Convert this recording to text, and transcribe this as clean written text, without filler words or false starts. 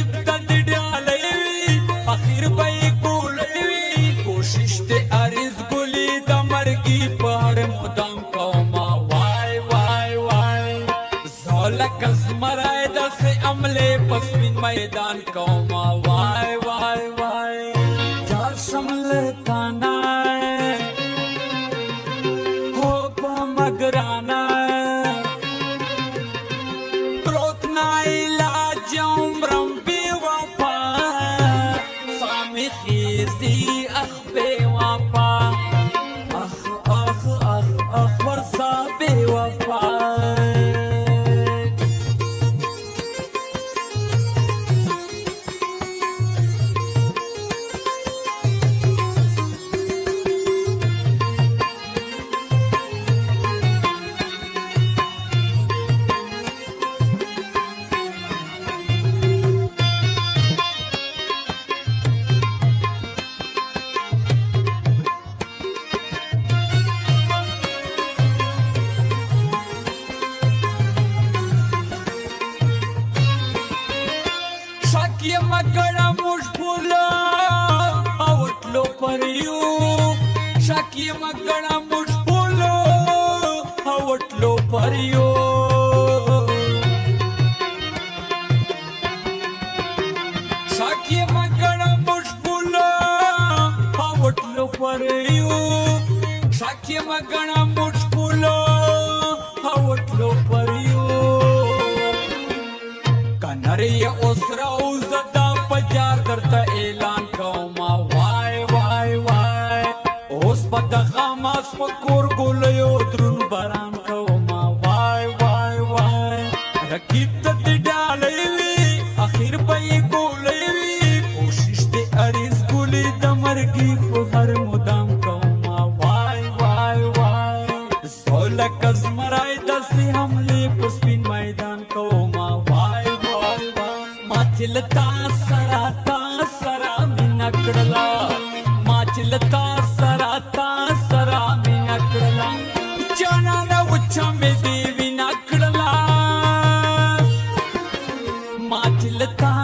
ابتدی ډالوي اخر به یې ګولوي کوشش د عریض ګلي د مرګي په اړه مدام کومه وای وای وای زه لکه زمری داسې عملې په سپین میدان کومه وای وای وای جار شم له تانه هو په مګرانه پروت ناعلاج عمرم بې وفا سامي خیزي اخ بې وفا اخ اخ اخ اخ ورځه بې وفا شاکی مگڑا مش بھولا اوٹلو پریو شاکی مگڑا مش بھولا اوٹلو پریو شاکی مگڑا مش بھولا اوٹلو پریو شاکی مگڑا مش بھولا اوٹلو پریو کنری اوسرا اوزدا پجار درته اعلان کوما وای وای وای اوس په دغه ماس په کور ګولیو درون باران کوما وای وای وای رقیب ته دې ډالۍ وي اخر به یې ګولۍ وي کوشش دې عریض ګولي د مرګي په هر مدام کوما وای وای وای زه لکه زمری داسې حملې په سپین میدان کوما وای ما چې له تا سره مینه کړله ما چې له تا سره مینه کړله جانانه وچه مې دې وینه کړله ما چې له تا